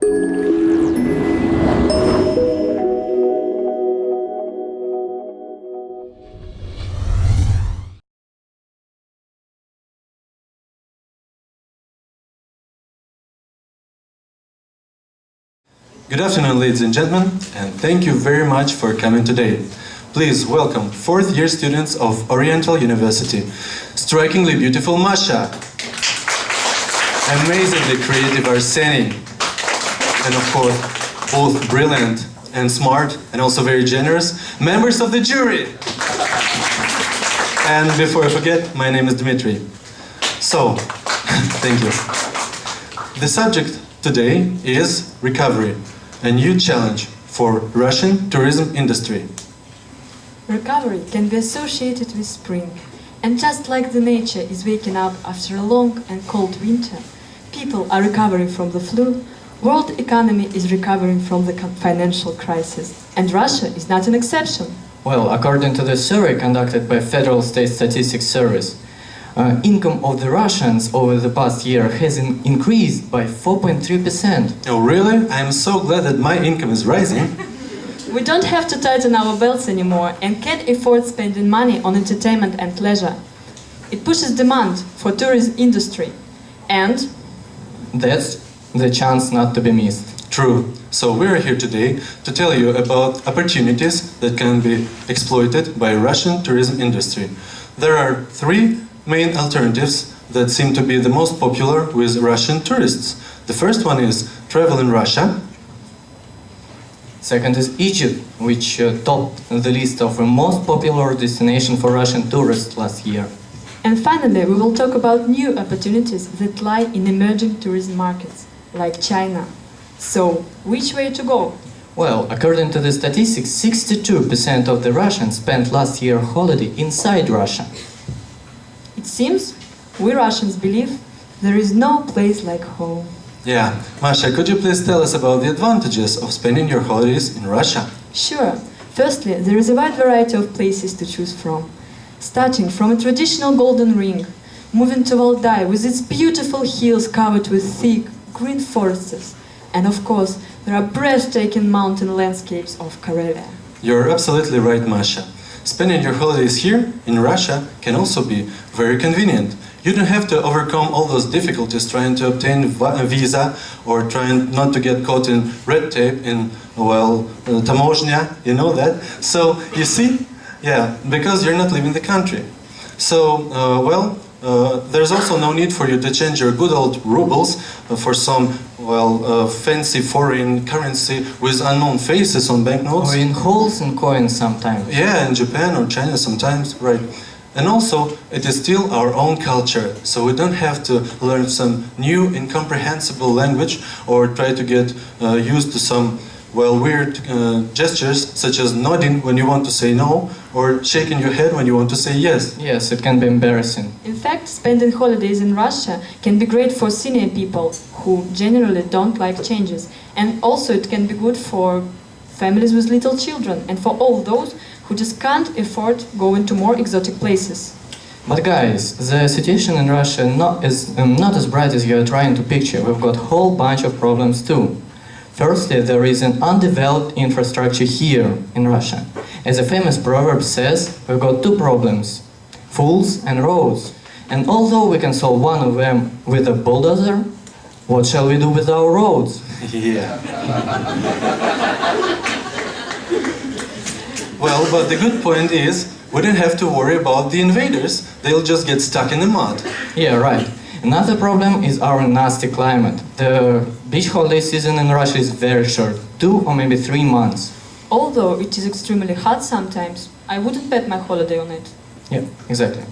Good afternoon, ladies and gentlemen, and thank you very much for coming today. Please welcome fourth-year students of Oriental University. Strikingly beautiful Masha, amazingly creative Arseniy, and of course, both brilliant and smart, and also very generous members of the jury. And before I forget, my name is Dmitry. So, thank you. The subject today is recovery, a new challenge for Russian tourism industry. Recovery can be associated with spring, and just like the nature is waking up after a long and cold winter, people are recovering from the flu, world economy is recovering from the financial crisis, and Russia is not an exception. Well, according to the survey conducted by Federal State Statistics Service, income of the Russians over the past year has increased by 4.3%. Oh really? I am so glad that my income is rising. We don't have to tighten our belts anymore and can't afford spending money on entertainment and leisure. It pushes demand for tourism industry, and that's the chance not to be missed. True. So we're here today to tell you about opportunities that can be exploited by Russian tourism industry. There are three main alternatives that seem to be the most popular with Russian tourists. The first one is travel in Russia. Second is Egypt, which topped the list of the most popular destination for Russian tourists last year. And finally, we will talk about new opportunities that lie in emerging tourism markets, like China. So, which way to go? Well, according to the statistics, 62% of the Russians spent last year holiday inside Russia. It seems we Russians believe there is no place like home. Yeah. Masha, could you please tell us about the advantages of spending your holidays in Russia? Sure. Firstly, there is a wide variety of places to choose from. Starting from a traditional golden ring, moving to Valdai with its beautiful hills covered with thick green forests. And of course, there are breathtaking mountain landscapes of Karelia. You're absolutely right, Masha. Spending your holidays here in Russia can also be very convenient. You don't have to overcome all those difficulties trying to obtain a visa or trying not to get caught in red tape in, well, tamozhnya, you know that? So, you see, yeah, because you're not leaving the country. So, there's also no need for you to change your good old rubles for some, fancy foreign currency with unknown faces on banknotes. Or in holes and coins sometimes. Yeah, in Japan or China sometimes, right. And also, it is still our own culture, so we don't have to learn some new incomprehensible language or try to get used to some, weird gestures, such as nodding when you want to say no, or shaking your head when you want to say yes. Yes, it can be embarrassing. In fact, spending holidays in Russia can be great for senior people who generally don't like changes. And also it can be good for families with little children and for all those who just can't afford going to more exotic places. But guys, the situation in Russia not as bright as you're trying to picture. We've got a whole bunch of problems too. Firstly, there is an undeveloped infrastructure here in Russia. As a famous proverb says, we've got two problems, fools and roads. And although we can solve one of them with a bulldozer, what shall we do with our roads? Yeah. Well, but the good point is, we don't have to worry about the invaders. They'll just get stuck in the mud. Yeah, right. Another problem is our nasty climate. The beach holiday season in Russia is very short, 2 or maybe 3 months. Although it is extremely hot sometimes, I wouldn't bet my holiday on it. Yeah, exactly.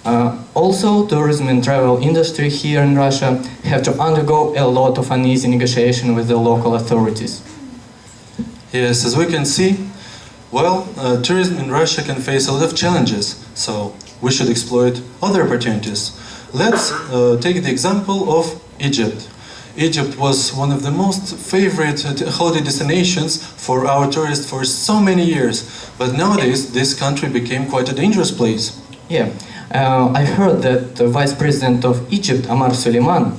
Also, tourism and travel industry here in Russia have to undergo a lot of uneasy negotiation with the local authorities. Yes, as we can see, tourism in Russia can face a lot of challenges, so we should exploit other opportunities. Let's take the example of Egypt. Egypt was one of the most favorite holiday destinations for our tourists for so many years, but nowadays this country became quite a dangerous place. Yeah, I heard that the Vice President of Egypt, Omar Suleiman,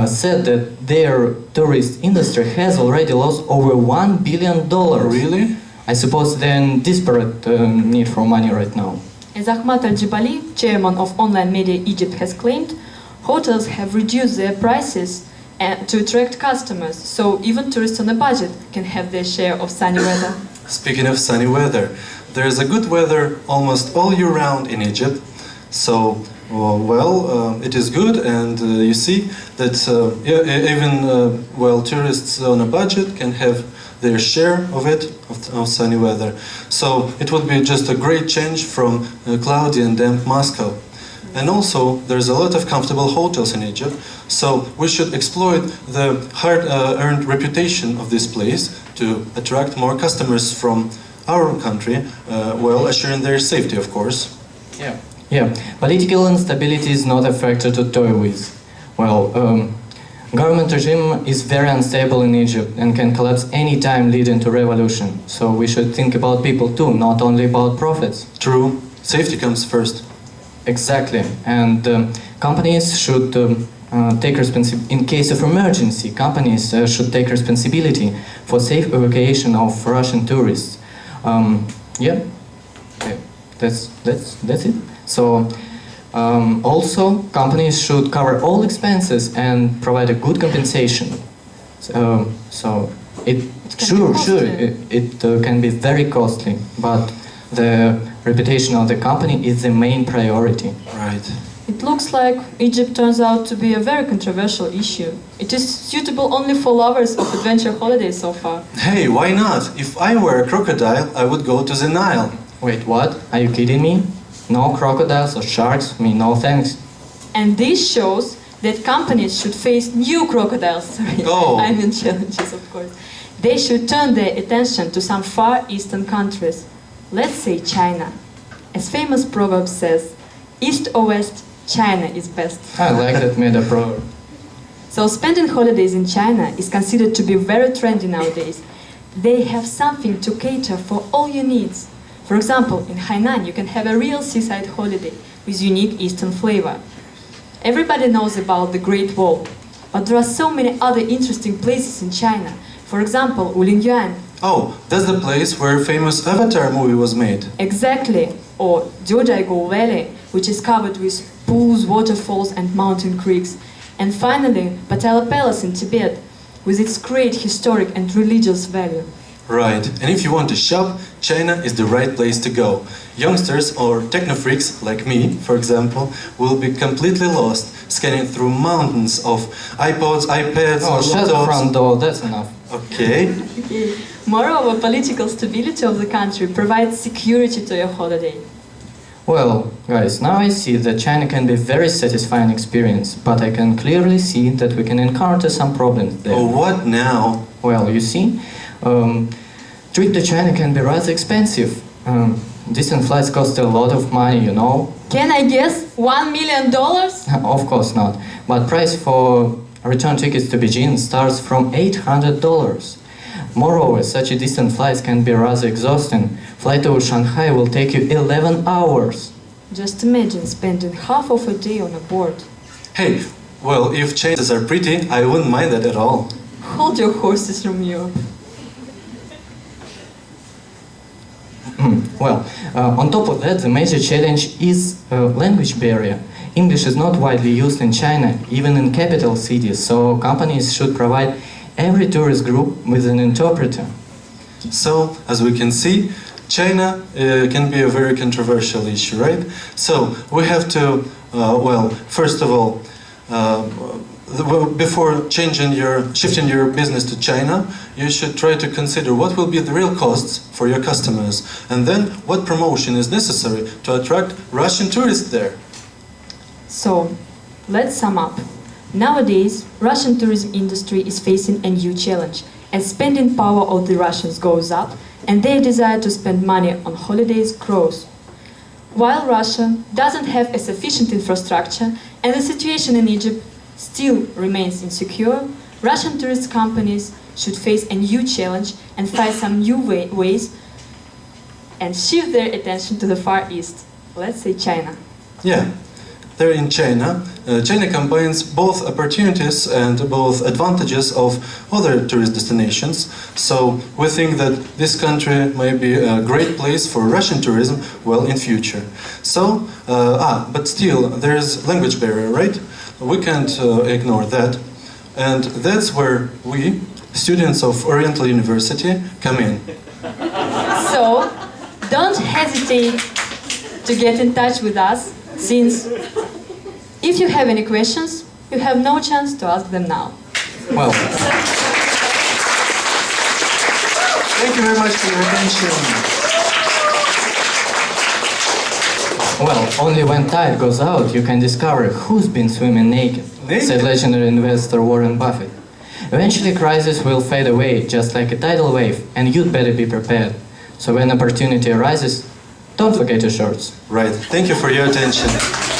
said that their tourist industry has already lost over $1 billion. Really? I suppose they're in desperate need for money right now. As Ahmad Al-Jibali, chairman of online media Egypt, has claimed, hotels have reduced their prices to attract customers, so even tourists on a budget can have their share of sunny weather. Speaking of sunny weather, there is a good weather almost all year round in Egypt. So, it is good, and you see that even tourists on a budget can have their share of it, of sunny weather. So it would be just a great change from cloudy and damp Moscow. And also, there's a lot of comfortable hotels in Egypt, so we should exploit the hard-earned reputation of this place to attract more customers from our country, while assuring their safety, of course. Yeah. Political instability is not a factor to toy with. Government regime is very unstable in Egypt and can collapse any time leading to revolution. So we should think about people too, not only about profits. True. Safety comes first. Exactly. And companies should take responsibility in case of emergency. Companies should take responsibility for safe evacuation of Russian tourists. That's it. So. Also, companies should cover all expenses and provide a good compensation. It can be very costly, but the reputation of the company is the main priority. Right. It looks like Egypt turns out to be a very controversial issue. It is suitable only for lovers of adventure holidays so far. Hey, why not? If I were a crocodile, I would go to the Nile. Wait, what? Are you kidding me? No crocodiles or sharks? Me, no thanks. And this shows that companies should face new crocodiles. Challenges, of course. They should turn their attention to some Far Eastern countries. Let's say China. As famous proverb says, East or West, China is best. I like that meta proverb. So spending holidays in China is considered to be very trendy nowadays. They have something to cater for all your needs. For example, in Hainan, you can have a real seaside holiday with unique Eastern flavor. Everybody knows about the Great Wall, but there are so many other interesting places in China. For example, Wulingyuan. Oh, that's the place where famous Avatar movie was made. Exactly. Or Jiuzhaigou Valley, which is covered with pools, waterfalls and mountain creeks. And finally, Patala Palace in Tibet, with its great historic and religious value. Right, and if you want to shop, China is the right place to go. Youngsters or techno freaks like me, for example, will be completely lost, scanning through mountains of iPods, iPads, or shut the front door, that's enough. Okay. Moreover, political stability of the country provides security to your holiday. Well, guys, now I see that China can be a very satisfying experience, but I can clearly see that we can encounter some problems there. Oh, what now? Well, you see, trip to China can be rather expensive. Distant flights cost a lot of money, you know. Can I guess? $1 million? Of course not. But price for return tickets to Beijing starts from $800. Moreover, such a distant flights can be rather exhausting. Flight to Shanghai will take you 11 hours. Just imagine spending half of a day on a board. Hey, well, if changes are pretty, I wouldn't mind that at all. Hold your horses, Romeo. On top of that, the major challenge is language barrier. English is not widely used in China, even in capital cities, so companies should provide every tourist group with an interpreter. So, as we can see, China can be a very controversial issue, right? So, we have to, first of all, before shifting your business to China, you should try to consider what will be the real costs for your customers, and then what promotion is necessary to attract Russian tourists there. So, let's sum up. Nowadays, Russian tourism industry is facing a new challenge, as spending power of the Russians goes up, and their desire to spend money on holidays grows. While Russia doesn't have a sufficient infrastructure, and the situation in Egypt still remains insecure, Russian tourist companies should face a new challenge and find some new ways and shift their attention to the Far East, let's say China. Yeah, they're in China. China combines both opportunities and both advantages of other tourist destinations. So we think that this country may be a great place for Russian tourism, well, in future. So, but still, there's language barrier, right? We can't ignore that. And that's where we, students of Oriental University, come in. So, don't hesitate to get in touch with us, since if you have any questions, you have no chance to ask them now. Well, Thank you very much for your attention. well, only when tide goes out you can discover who's been swimming naked, said legendary investor Warren Buffett. Eventually crisis will fade away just like a tidal wave, and you'd better be prepared. So when opportunity arises, don't forget your shorts. Right. Thank you for your attention.